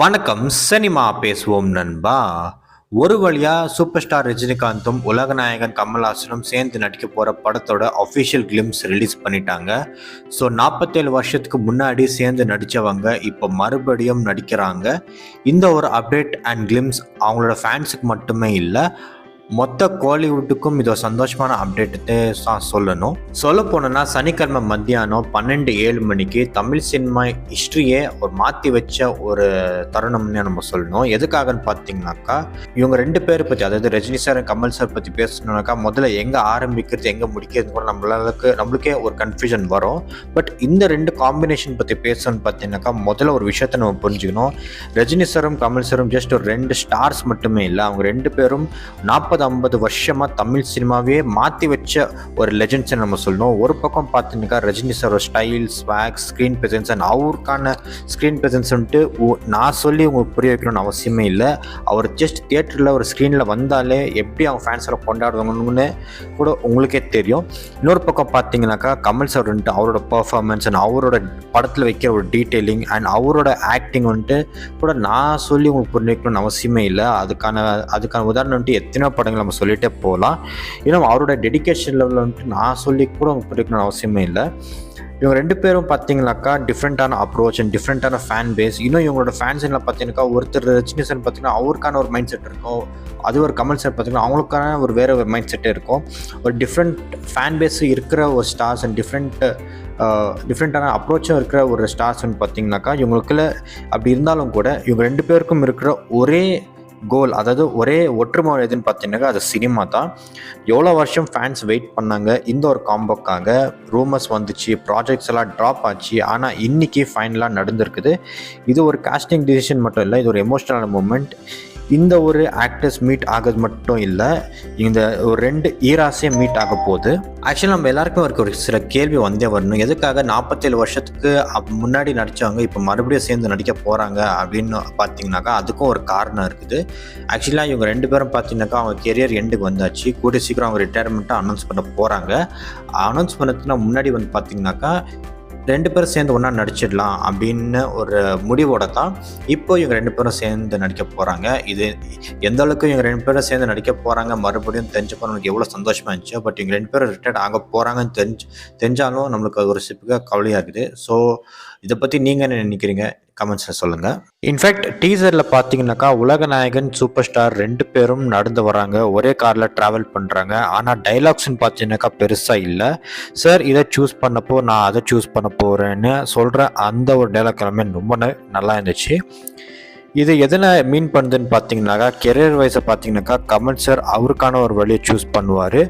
வணக்கம். சினிமா பேசுவோம் நண்பா. ஒரு வழியா சூப்பர் ஸ்டார் ரஜினிகாந்தும் உலகநாயகன் கமல்ஹாசனும் சேர்ந்து நடிக்க போற படத்தோட அஃபிஷியல் கிளிம்ஸ் ரிலீஸ் பண்ணிட்டாங்க. ஸோ 47 வருஷத்துக்கு முன்னாடி சேர்ந்து நடித்தவங்க இப்போ மறுபடியும் நடிக்கிறாங்க. இந்த ஒரு அப்டேட் அண்ட் கிளிம்ஸ் அவங்களோட ஃபேன்ஸுக்கு மட்டுமே இல்லை, மொத்த கோலிவுட்டுக்கும் இது ஒரு சந்தோஷமான அப்டேட்டு தான் சொல்லணும். சொல்ல போனோன்னா சனிக்கிழமை மத்தியானம் 12:07 மணிக்கு தமிழ் சினிமா ஹிஸ்ட்ரியே ஒரு மாற்றி வச்ச ஒரு தருணம்னு நம்ம சொல்லணும். எதுக்காகன்னு பார்த்தீங்கன்னாக்கா, இவங்க ரெண்டு பேரை பற்றி, அதாவது ரஜினி சார் கமல் சார் பற்றி பேசணுன்னாக்கா முதல்ல எங்கே ஆரம்பிக்கிறது எங்கே முடிக்கிறது கூட நம்மளுக்கே ஒரு கன்ஃபியூஷன் வரும். பட் இந்த ரெண்டு காம்பினேஷன் பற்றி பேசணும்னு பார்த்தீங்கன்னாக்கா, முதல்ல ஒரு விஷயத்தை நம்ம புரிஞ்சுக்கணும். ரஜினி சாரும் கமல் சாரும் ஜஸ்ட் ஒரு ரெண்டு ஸ்டார்ஸ் மட்டுமே இல்லை, அவங்க ரெண்டு பேரும் 40-50 வருஷமாக தமிழ் சினிமாவே மாற்றி வச்ச ஒரு லெஜெண்ட்ஸ் நம்ம சொல்லணும். ஒரு பக்கம் பார்த்தீங்கன்னா Rajini sir style, swag, screen presence and அவருக்கான ஸ்க்ரீன் ப்ரெசன்ஸ் வந்துட்டு நான் சொல்லி உங்களுக்கு புரிய வைக்கணும்னு அவசியமே இல்லை. அவர் ஜஸ்ட் தியேட்டரில் ஒரு ஸ்க்ரீனில் வந்தாலே எப்படி அவங்க ஃபேன்ஸோட கொண்டாடுவாங்கன்னு கூட உங்களுக்கே தெரியும். இன்னொரு பக்கம் பார்த்தீங்கன்னாக்கா கமல் சார் வந்துட்டு அவரோட பர்ஃபார்மன்ஸ் அண்ட் அவரோட படத்தில் வைக்கிற ஒரு டீட்டெயிலிங் அண்ட் அவரோட ஆக்டிங் வந்துட்டு கூட நான் சொல்லி உங்களுக்கு புரிய வைக்கணும்னு அவசியமே இல்லை. அதுக்கான உதாரணம் வந்துட்டு எத்தனை படங்கள் நம்ம சொல்லிட்டே போகலாம். இன்னும் அவரோட டெடிகேஷன் லெவலில் வந்துட்டு நான் சொல்லி கூட உங்களுக்கு புரியக்கணும்னு அவசியமே இல்லை. இவங்க ரெண்டு பேரும் பார்த்தீங்கன்னாக்கா டிஃப்ரெண்ட்டான அப்ரோச் அண்ட் டிஃப்ரெண்ட்டான ஃபேன் பேஸ். இன்னும் இவங்களோட ஃபேன்ஸ்ல பார்த்தீங்கன்னாக்கா ஒருத்தர் ரஜினி சார் பார்த்தீங்கன்னா அவருக்கான ஒரு மைண்ட் செட் இருக்கும், அது ஒரு கமல் சார் பார்த்தீங்கன்னா அவங்களுக்கான ஒரு வேறு ஒரு மைண்ட் செட்டே இருக்கும். ஒரு டிஃப்ரெண்ட் ஃபேன் பேஸ் இருக்கிற ஒரு ஸ்டார்ஸ் அண்ட் டிஃப்ரெண்ட்டான அப்ரோச்சும் இருக்கிற ஒரு ஸ்டார்ஸ்ன்னு பார்த்தீங்கன்னாக்கா இவங்களுக்குள்ள அப்படி இருந்தாலும் கூட இவங்க ரெண்டு பேருக்கும் இருக்கிற ஒரே கோல், அதாவது ஒரே ஒற்றுமை எதுன்னு பார்த்தீங்கன்னா அது சினிமா தான். எவ்வளோ வருஷம் ஃபேன்ஸ் வெயிட் பண்ணாங்க இந்த ஒரு காம்போக்காக. ரூமர்ஸ் வந்துச்சு, ப்ராஜெக்ட்ஸ் எல்லாம் ட்ராப் ஆச்சு, ஆனால் இன்றைக்கி ஃபைனலாக நடந்திருக்குது. இது ஒரு காஸ்டிங் டிசிஷன் மட்டும் இல்லை, இது ஒரு எமோஷ்னலான மூமெண்ட். இந்த ஒரு ஆக்டர்ஸ் மீட் ஆகிறது மட்டும் இல்லை, இந்த ஒரு ரெண்டு ஈராஸே மீட் ஆக போகுது. ஆக்சுவலி நம்ம எல்லாருக்கும் ஒரு சில கேள்வி வந்தே வரணும். எதுக்காக 47 வருஷத்துக்கு முன்னாடி நடித்தவங்க இப்போ மறுபடியும் சேர்ந்து நடிக்க போகிறாங்க அப்படின்னு பார்த்தீங்கன்னாக்கா அதுக்கும் ஒரு காரணம் இருக்குது. ஆக்சுவலாக இவங்க ரெண்டு பேரும் பார்த்தீங்கன்னாக்கா அவங்க கெரியர் எண்டுக்கு வந்தாச்சு. கூடிய சீக்கிரம் அவங்க ரிட்டையர்மெண்ட்டாக அனௌன்ஸ் பண்ண போகிறாங்க. அனௌன்ஸ் பண்ணதுக்கு முன்னாடி வந்து பார்த்தீங்கன்னாக்கா ரெண்டு பேரும் சேர்ந்து ஒன்றா நடிச்சிடலாம் அப்படின்னு ஒரு முடிவோட தான் இப்போ இவங்க ரெண்டு பேரும் சேர்ந்து நடிக்க போகிறாங்க. இது எந்த அளவுக்கு இவங்க ரெண்டு பேரும் சேர்ந்து நடிக்க போகிறாங்க மறுபடியும் தெரிஞ்சப்போ நம்மளுக்கு எவ்வளோ சந்தோஷமாக இருந்துச்சு. பட் இவங்க ரெண்டு பேரும் ரிட்டையர்ட் ஆக போகிறாங்கன்னு தெரிஞ்சாலும் நம்மளுக்கு அது ஒரு சிப்புக்காக கவலையாக இருக்குது. ஸோ இதை பற்றி நீங்கள் என்ன நினைக்கிறீங்க கமெண்ட்ஸில் சொல்லுங்கள். இன்ஃபேக்ட் டீசரில் பார்த்தீங்கன்னாக்கா உலகநாயகன் சூப்பர் ஸ்டார் ரெண்டு பேரும் நடந்து வராங்க, ஒரே காரில் ட்ராவல் பண்ணுறாங்க. ஆனால் டைலாக்ஸ்ன்னு பார்த்தீங்கன்னாக்கா பெருசாக இல்லை. சார் இதை சூஸ் பண்ணப்போ நான் அதை சூஸ் பண்ண போகிறேன்னு சொல்கிற அந்த ஒரு டைலாக் எல்லாமே ரொம்ப நல்லா இருந்துச்சு. இது எதனை மீன் பண்ணுதுன்னு பார்த்தீங்கன்னாக்கா கெரியர் வைஸை பார்த்தீங்கன்னாக்கா கமல் சார் அவருக்கான ஒரு வழியை சூஸ் பண்ணுவார்.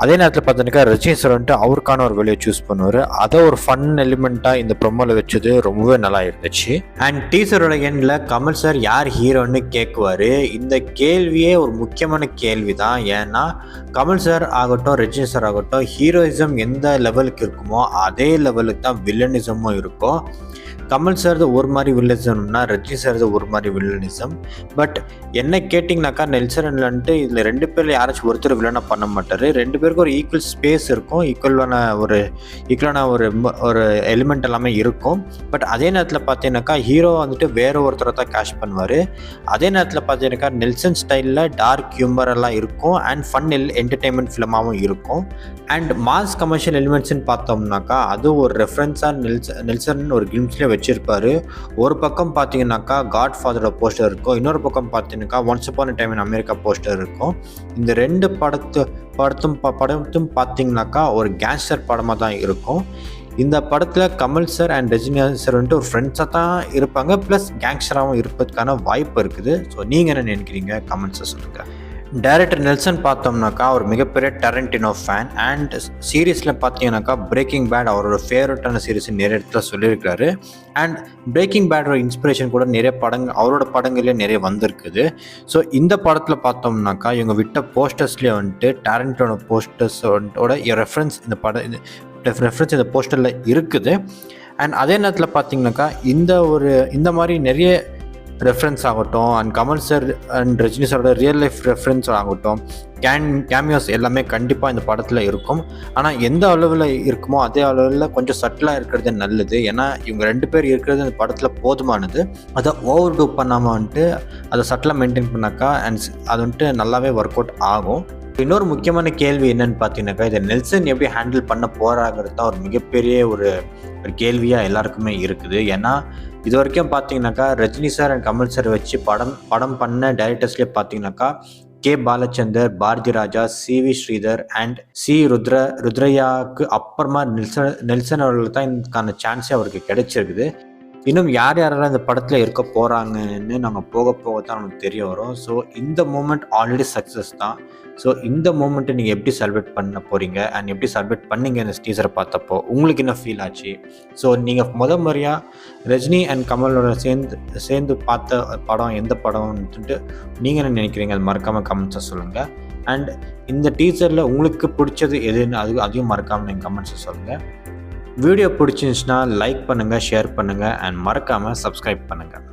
அதே நேரத்தில் பார்த்தீங்கன்னா ரஜினி சார் வந்துட்டு அவருக்கான ஒரு வழியை சூஸ் பண்ணுவார். அதை ஒரு ஃபன் எலிமெண்ட்டாக இந்த ப்ரொமோவில் வச்சது ரொம்பவே நல்லா இருந்துச்சு. அண்ட் டீசரோட எண்டில் கமல் சார் யார் ஹீரோன்னு கேட்குவார். இந்த கேள்வியே ஒரு முக்கியமான கேள்வி தான். ஏன்னா கமல் சார் ஆகட்டும் ரஜினி சார் ஆகட்டும் ஹீரோயிசம் எந்த லெவலுக்கு இருக்குமோ அதே லெவலுக்கு தான் வில்லனிசமும் இருக்கும். கமல் சார் ஒரு மாதிரி வில்லனிசம்னா ரஜினி சார் ஒரு மாதிரி வில்லனிசம். பட் என்ன கேட்டிங்கனாக்கா நெல்சன்ட்டு இதில் ரெண்டு பேரில் யாராச்சும் ஒருத்தர் வில்லனாக பண்ண மாட்டார். ரெண்டு பேருக்கும் ஒரு ஈக்குவல் ஸ்பேஸ் இருக்கும், ஈக்குவலான ஒரு எலிமெண்ட் எல்லாமே இருக்கும். பட் அதே நேரத்தில் பார்த்தீங்கன்னாக்கா ஹீரோ வந்துட்டு வேற ஒருத்தரை தான் கேஷ் பண்ணுவார். அதே நேரத்தில் பார்த்தீங்கன்னாக்கா நெல்சன் ஸ்டைலில் டார்க் ஹியூமர் எல்லாம் இருக்கும் அண்ட் ஃபன் என்டர்டெயின்மெண்ட் ஃபிலிமாகவும் இருக்கும். அண்ட் மாஸ் கமர்ஷியல் எலிமெண்ட்ஸ்ன்னு பார்த்தோம்னாக்கா அது ஒரு ரெஃபரன்ஸாக நெல்சன் ஒரு கிளிம்ஸ்லேயே வச்சிருப்பாரு. ஒரு பக்கம் பார்த்தீங்கன்னாக்கா காட் ஃபாதரோட போஸ்டர் இருக்கும், இன்னொரு பக்கம் பார்த்தீங்கன்னாக்கா once upon a time in America poster இருக்கும். இந்த ரெண்டு படத்தும் பார்த்தீங்கன்னாக்கா ஒரு கேங்ஸ்டர் படமாக தான் இருக்கும். இந்த படத்தில் Kamal sir and Rajini sir வந்துட்டு ஒரு ஃப்ரெண்ட்ஸாக தான் இருப்பாங்க, ப்ளஸ் கேங்ஸ்டராகவும் இருப்பதுக்கான வாய்ப்பு இருக்குது. ஸோ நீங்கள் என்ன நினைக்கிறீங்க கமெண்ட்ஸை சொல்லுங்கள். டைரக்டர் நெல்சன் பார்த்தோம்னாக்கா ஒரு மிகப்பெரிய டரண்டினோ ஃபேன். அண்ட் சீரீஸில் பார்த்தீங்கன்னாக்கா பிரேக்கிங் பேட் அவரோட ஃபேவரட்டான சீரீஸ் நிறைய இடத்துல சொல்லியிருக்காரு. அண்ட் பிரேக்கிங் பேடோட இன்ஸ்பிரேஷன் கூட நிறைய அவரோட படங்கள்லேயே நிறைய வந்திருக்குது. ஸோ இந்த படத்தில் பார்த்தோம்னாக்கா இவங்க விட்ட போஸ்டர்ஸ்லேயே வந்துட்டு டேரண்டினோ போஸ்டர்ஸோட ரெஃபரன்ஸ் இந்த போஸ்டரில் இருக்குது. அண்ட் அதே நேரத்தில் பார்த்தீங்கன்னாக்கா இந்த மாதிரி நிறைய ரெஃபரன்ஸ் ஆகட்டும் and Kamal sir and Rajini சாரோட ரியல் லைஃப் ரெஃபரன்ஸ் ஆகட்டும் கேமியோஸ் எல்லாமே கண்டிப்பாக இந்த படத்தில் இருக்கும். ஆனால் எந்த அளவில் இருக்குமோ அதே அளவில் கொஞ்சம் சட்டிலாக இருக்கிறது நல்லது. ஏன்னா இவங்க 2 பேர் இருக்கிறது இந்த படத்தில் போதுமானது. அதை ஓவர் டூ பண்ணாமல் வந்துட்டு அதை சட்டிலாக மெயின்டைன் பண்ணாக்கா அது வந்துட்டு நல்லாவே ஒர்க் அவுட் ஆகும். இன்னொரு முக்கியமான கேள்வி என்னன்னு பார்த்தீங்கன்னாக்கா, இதை நெல்சன் எப்படி ஹேண்டில் பண்ண போகிறாங்கிறது தான் ஒரு மிகப்பெரிய ஒரு கேள்வியாக எல்லாருக்குமே இருக்குது. ஏன்னா இது வரைக்கும் பார்த்தீங்கன்னாக்கா Rajini sir and Kamal sir வச்சு படம் பண்ண டைரக்டர்ஸ்லேயே பார்த்தீங்கன்னாக்கா K Balachander, Bharathi Raja, C V. Sridhar and C. ருத்ரையாவுக்கு அப்புறமா நெல்சன் அவர்களுக்கு தான் இதுக்கான சான்ஸே அவருக்கு கிடைச்சிருக்குது. இன்னும் யாரெல்லாம் இந்த படத்தில் இருக்க போகிறாங்கன்னு நம்ம போக தான் நமக்கு தெரிய வரும். ஸோ இந்த மூமெண்ட் ஆல்ரெடி சக்ஸஸ் தான். ஸோ இந்த மூமெண்ட்டை நீங்கள் எப்படி செலிப்ரேட் பண்ண போகிறீங்க அண்ட் எப்படி செலிப்ரேட் பண்ணீங்க இந்த டீசரை பார்த்தப்போ உங்களுக்கு என்ன ஃபீல் ஆச்சு? ஸோ நீங்கள் முறையாக ரஜினி அண்ட் கமலோட சேர்ந்து பார்த்த படம் எந்த படம்னுட்டு நீங்கள் என்ன நினைக்கிறீங்க? அது மறக்காமல் கமெண்ட்ஸை சொல்லுங்கள். அண்ட் இந்த டீசரில் உங்களுக்கு பிடிச்சது எதுன்னு அதையும் மறக்காமல் நீங்கள் கமெண்ட்ஸை சொல்லுங்கள். வீடியோ பிடிச்சிருந்துச்சுன்னா லைக் பண்ணுங்கள், ஷேர் பண்ணுங்கள் அண்ட் மறக்காமல் சப்ஸ்கிரைப் பண்ணுங்கள்.